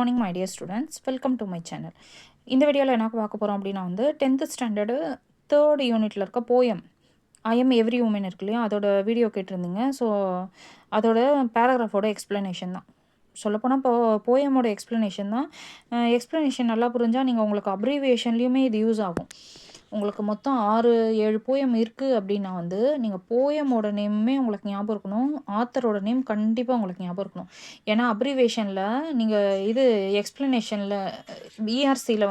Morning my dear students, welcome to my channel. இந்த வீடியோவில் என்ன பார்க்க போகிறோம் அப்படின்னா 10th ஸ்டாண்டர்டு 3rd யூனிட்டில் இருக்க poem I am every woman இருக்கு இல்லையா, அதோட வீடியோ கேட்டிருந்தீங்க. ஸோ அதோட பேராகிராஃபோட எக்ஸ்ப்ளனேஷன் தான் சொல்லப்போனால் போயமோட எக்ஸ்ப்ளனேஷன் தான். எக்ஸ்ப்ளனேஷன் நல்லா புரிஞ்சால் நீங்கள் உங்களுக்கு அப்ரிவியேஷன்லேயுமே இது யூஸ் ஆகும். உங்களுக்கு மொத்தம் 6-7 போயம் இருக்குது அப்படின்னா நீங்கள் போயமோட நேமுமே உங்களுக்கு ஞாபகம் இருக்கணும், ஆத்தரோட நேம் கண்டிப்பாக உங்களுக்கு ஞாபகம் இருக்கணும். ஏன்னா அப்ரிவேஷனில் நீங்கள் இது எக்ஸ்ப்ளனேஷனில் இஆர்சியில்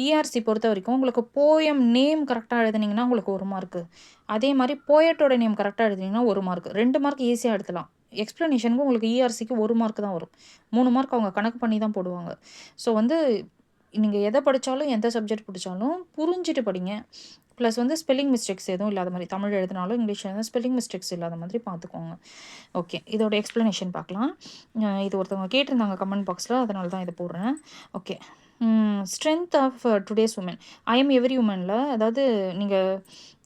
இஆர்சி பொறுத்த வரைக்கும் உங்களுக்கு போயம் நேம் கரெக்டாக எழுதுனீங்கன்னா உங்களுக்கு 1 மார்க்கு, அதே மாதிரி போயட்டோட நேம் கரெக்டாக எழுதுனீங்கன்னா 1 மார்க், 2 மார்க் ஈஸியாக எடுத்துலாம். எக்ஸ்ப்ளனேஷனுக்கு உங்களுக்கு இஆர்சிக்கு 1 மார்க் தான் வரும், 3 மார்க் அவங்க கணக்கு பண்ணி தான் போடுவாங்க. ஸோ நீங்கள் எதை படித்தாலும் எந்த சப்ஜெக்ட் பிடிச்சாலும் புரிஞ்சுட்டு படிங்க. ப்ளஸ் ஸ்பெல்லிங் மிஸ்டேக்ஸ் எதுவும் இல்லாத மாதிரி, தமிழ் எழுதினாலும் இங்கிலீஷ் எழுதினா ஸ்பெல்லிங் மிஸ்டேக்ஸ் இல்லாத மாதிரி பார்த்துக்கோங்க. ஓகே, இதோட எக்ஸ்ப்ளனேஷன் பார்க்கலாம். இது ஒருத்தவங்க கேட்டிருந்தாங்க கமெண்ட் பாக்ஸில், அதனால தான் இதை போடுறேன். Okay, strength of today's woman I am every உமனில், அதாவது நீங்கள்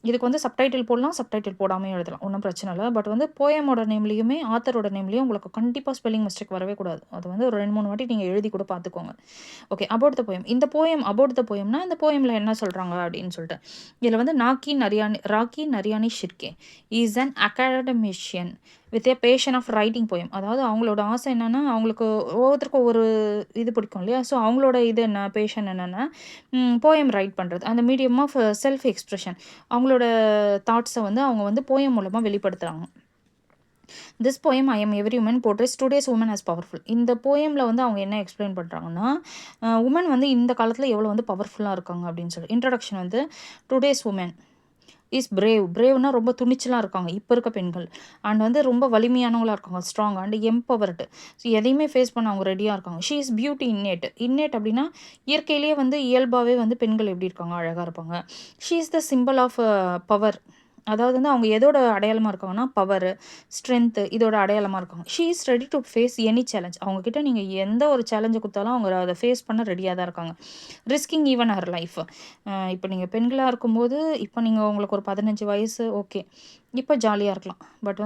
இதுக்கு சப்டைட்டில் போடலாம், சப்டைட்டில் போடாமல் எழுதலாம், ஒன்றும் பிரச்சனை இல்லை. பட் போயமோட நேம்லேயுமே ஆத்தரோட நேம்லேயும் உங்களுக்கு கண்டிப்பாக ஸ்பெல்லிங் மிஸ்டேக் வரவே கூடாது. அது ஒரு 2-3 வாட்டி நீங்கள் எழுதி கூட பார்த்துக்கோங்க. Okay, about the poem. இந்த போயம் அபவுட் த போயம்னா இந்த போயமில் என்ன சொல்கிறாங்க அப்படின்னு சொல்லிட்டு, இதில் Rakhi Nariyani Shirke is an academician with a passion of writing poem. அதாவது அவங்களோட ஆசை என்னென்னா, அவங்களுக்கு ஒவ்வொருத்தருக்கும் ஒரு இது பிடிக்கும் இல்லையா, ஸோ அவங்களோட இது என்ன பேஷன் என்னென்னா போயம் ரைட் பண்ணுறது, அந்த மீடியம் ஆஃப் செல்ஃப் எக்ஸ்ப்ரெஷன். அவங்களோட தாட்ஸை அவங்க போயம் மூலமாக வெளிப்படுத்துகிறாங்க. This poem I am every woman portrays today's woman as powerful. இந்த போயமில் அவங்க என்ன எக்ஸ்பிளைன் பண்ணுறாங்கன்னா, உமன் இந்த காலத்தில் எவ்வளோ பவர்ஃபுல்லாக இருக்காங்க அப்படின்னு சொல்லி. இன்ட்ரடக்ஷன் டுடேஸ் உமன் இஸ் பிரேவ்னா ரொம்ப துணிச்சலாக இருக்காங்க இப்போ இருக்க பெண்கள், அண்ட் ரொம்ப வலிமையானவங்களாக இருக்காங்க, ஸ்ட்ராங் அண்ட் எம்பவர்டு. ஸோ எதையுமே ஃபேஸ் பண்ண அவங்க ரெடியாக இருக்காங்க. ஷீ இஸ் பியூட்டி இன்னேட் அப்படின்னா இயற்கையிலேயே இயல்பாகவே பெண்கள் எப்படி இருக்காங்க, அழகாக இருப்பாங்க. She is the symbol of power. அதாவது அவங்க எதோட அடையாளமாக இருக்காங்கன்னா பவர், ஸ்ட்ரென்த்து, இதோட அடையாளமாக இருக்காங்க. She is ready to face any challenge. அவங்கக்கிட்ட நீங்கள் எந்த ஒரு சேலஞ்சு கொடுத்தாலும் அவங்க அதை ஃபேஸ் பண்ண ரெடியாக தான் இருக்காங்க. Risking even her life. இப்போ நீங்கள் பெண்களாக இருக்கும்போது, இப்போ நீங்கள் உங்களுக்கு ஒரு 15 வயசு, ஓகே, இப்போ ஜாலியாக இருக்கலாம். பட்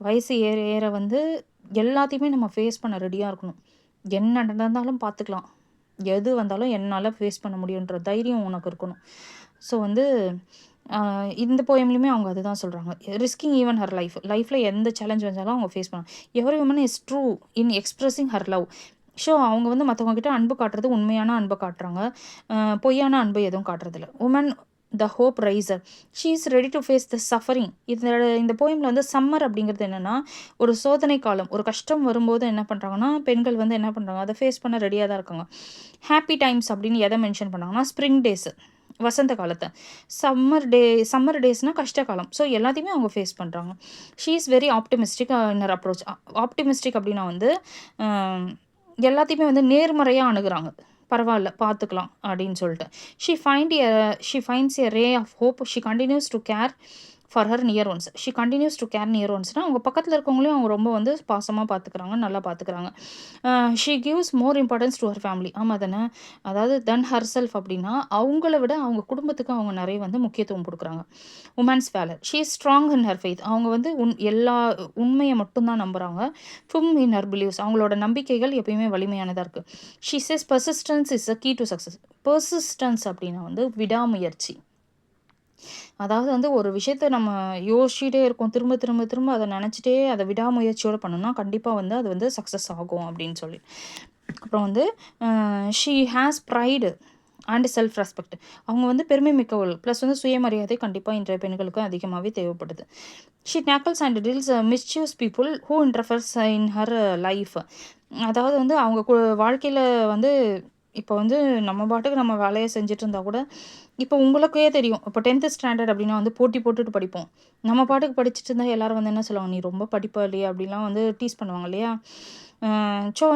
வயசு ஏற ஏற எல்லாத்தையுமே நம்ம ஃபேஸ் பண்ண ரெடியாக இருக்கணும். என்ன நடந்தாலும் பார்த்துக்கலாம், எது வந்தாலும் என்னால் ஃபேஸ் பண்ண முடியுன்ற தைரியம் உனக்கு இருக்கணும். ஸோ இந்த போயம்லையுமே அவங்க அதுதான் சொல்கிறாங்க. ரிஸ்கிங் ஈவன் ஹர் லைஃப்பில் எந்த சேலஞ்ச் வந்தாலும் அவங்க ஃபேஸ் பண்ணலாம். Every woman is true in expressing her love. So அவங்க மற்றவங்க கிட்ட அன்பு காட்டுறது உண்மையான அன்பை காட்டுறாங்க, பொய்யான அன்பு எதுவும் காட்டுறதில்ல. Woman the hope raiser, she is ready to face the suffering. இந்த போயமில் சம்மர் அப்படிங்கிறது என்னென்னா ஒரு சோதனை காலம், ஒரு கஷ்டம் வரும்போது என்ன பண்ணுறாங்கன்னா பெண்கள் என்ன பண்ணுறாங்க, அதை ஃபேஸ் பண்ண ரெடியாக தான் இருக்காங்க. ஹாப்பி டைம்ஸ் அப்படின்னு எதை மென்ஷன் பண்ணாங்கன்னா ஸ்ப்ரிங் டேஸு, வசந்த காலத்தை. சம்மர் டேஸ்னால் கஷ்டகாலம். ஸோ எல்லாத்தையுமே அவங்க ஃபேஸ் பண்ணுறாங்க. She is very optimistic in her approach. Optimistic அப்படின்னா எல்லாத்தையுமே நேர்மறையாக அணுகுறாங்க, பரவாயில்ல பார்த்துக்கலாம் அப்படின்னு சொல்லிட்டு. She finds a ray of hope. She continues to care for her near ones. She continues to care near ஒன்ஸ்னால் அவங்க பக்கத்தில் இருக்கவங்களையும் அவங்க ரொம்ப பாசமாக பார்த்துக்கிறாங்க, நல்லா பார்த்துக்கிறாங்க. She gives more importance to her family. ஆமாம் தானே, அதாவது தென் ஹர் செல்ஃப் அப்படின்னா அவங்கள விட அவங்க குடும்பத்துக்கு அவங்க நிறைய முக்கியத்துவம் கொடுக்குறாங்க. Woman's valour, she is strong in her faith. அவங்க எல்லா உண்மையை மட்டும்தான் நம்புகிறாங்க. ஃபிம் இன் ஹர் பிலீவ்ஸ், அவங்களோட நம்பிக்கைகள் எப்பயுமே வலிமையானதாக இருக்குது. She says persistence is a key to success. Persistence அப்படின்னா விடாமுயற்சி. அதாவது ஒரு விஷயத்த நம்ம யோசிச்சுட்டே இருக்கோம், திரும்ப திரும்ப திரும்ப அதை நினச்சிட்டே அதை விடாமுயற்சியோடு பண்ணோம்னா கண்டிப்பாக அது சக்ஸஸ் ஆகும் அப்படின்னு சொல்லி. அப்புறம் she has pride and self respect. அவங்க பெருமை மிக்கவள், ப்ளஸ் சுயமரியாதை கண்டிப்பாக இன்றைய பெண்களுக்கு அதிகமாகவே தேவைப்படுது. She tackles and deals mischievous people who interferes in her life. அதாவது அவங்க வாழ்க்கையில் இப்போ நம்ம பாட்டுக்கு நம்ம வேலையை செஞ்சுட்டு இருந்தால் கூட, இப்போ உங்களுக்கே தெரியும், இப்போ 10th ஸ்டாண்டர்ட் அப்படின்னா போட்டி போட்டுட்டு படிப்போம். நம்ம பாட்டுக்கு படிச்சுட்டு இருந்தால் எல்லோரும் என்ன சொல்லுவாங்க, நீ ரொம்ப படிப்பா இல்லையா அப்படிலாம் டீஸ் பண்ணுவாங்க இல்லையா. ஸோ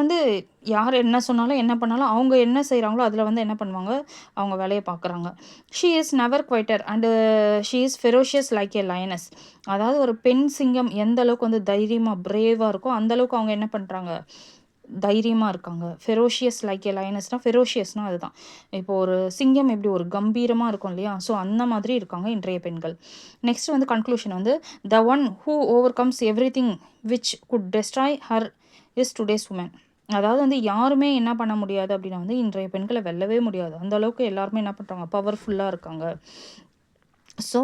யார் என்ன சொன்னாலும் என்ன பண்ணாலும் அவங்க என்ன செய்கிறாங்களோ அதில் என்ன பண்ணுவாங்க, அவங்க வேலையை பார்க்குறாங்க. She is never quieter and she is ferocious like a lioness. அதாவது ஒரு பெண் சிங்கம் எந்த அளவுக்கு தைரியமாக பிரேவாக இருக்கோ அந்தளவுக்கு அவங்க என்ன பண்ணுறாங்க, தைரியமாக இருக்காங்க. ஃபெரோஷியஸ் லைக் ஏ லயனஸ்னால், ஃபெரோஷியஸ்னால் அதுதான், இப்போது ஒரு சிங்கம் எப்படி ஒரு கம்பீரமாக இருக்கும் இல்லையா, ஸோ அந்த மாதிரி இருக்காங்க இன்றைய பெண்கள். Next conclusion the one who overcomes everything which could destroy her is today's woman. அதாவது வந்து யாருமே என்ன பண்ண முடியாது அப்படின்னா வந்து இன்றைய பெண்களை வெல்லவே முடியாது. அந்த அளவுக்கு எல்லாருமே என்ன பண்ணுறாங்க, பவர்ஃபுல்லாக இருக்காங்க. So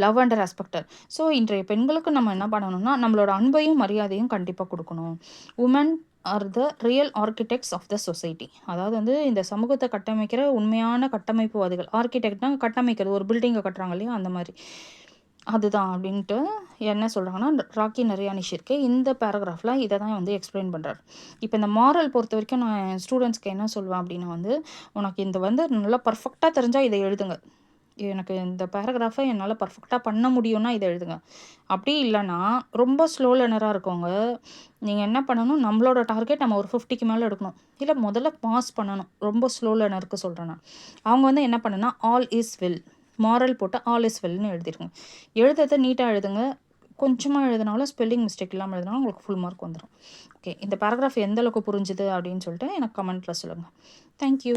love and respecter. So இன்றைய பெண்களுக்கு நம்ம என்ன பண்ணணும்னா, நம்மளோட அன்பையும் மரியாதையும் கண்டிப்பாக கொடுக்கணும். Woman are the real architects of the society. அதாவது வந்து இந்த சமூகத்தை கட்டமைக்கிற உண்மையான கட்டமைப்புவாதிகள். ஆர்கிடெக்ட்னா கட்டமைக்கிறது, ஒரு பில்டிங்கை கட்டுறாங்க இல்லையா, அந்த மாதிரி. அதுதான் அப்படின்ட்டு என்ன சொல்கிறாங்கன்னா, ராக்கி நரியானி ஷிர்கே இந்த பேராகிராஃபில் இதை தான் வந்து எக்ஸ்பிளைன் பண்ணுறாரு. இப்போ இந்த மாரல் பொறுத்த வரைக்கும் நான் என் ஸ்டூடெண்ட்ஸ்க்கு என்ன சொல்வேன் அப்படின்னா வந்து, உனக்கு இந்த வந்து நல்லா பர்ஃபெக்டாக தெரிஞ்சால் இதை எழுதுங்க. எனக்கு இந்த பேராகிராஃபை என்னால் பர்ஃபெக்டாக பண்ண முடியும்னா இதை எழுதுங்க. அப்படி இல்லைன்னா ரொம்ப ஸ்லோ லேர்னராக இருக்கவங்க, நீங்கள் என்ன பண்ணணும், நம்மளோட டார்கெட் நம்ம ஒரு 50க்கு மேலே எடுக்கணும். இல்லை முதல்ல பாஸ் பண்ணணும். ரொம்ப ஸ்லோ லேர்னருக்கு சொல்கிறேன் நான். அவங்க வந்து என்ன பண்ணுன்னா, ஆல் இஸ் வெல், மாரல் போட்டு ஆல் இஸ் வெல்னு எழுதிருங்க. எழுதுறதை நீட்டாக எழுதுங்க. கொஞ்சமாக எழுதினாலும் ஸ்பெல்லிங் மிஸ்டேக் இல்லாமல் எழுதினாலும் உங்களுக்கு ஃபுல் மார்க் வந்துடும். ஓகே, இந்த பேராகிராஃப் எந்த அளவுக்கு புரிஞ்சுது அப்படின்னு சொல்லிட்டு எனக்கு கமெண்ட்டில் சொல்லுங்கள். தேங்க்யூ.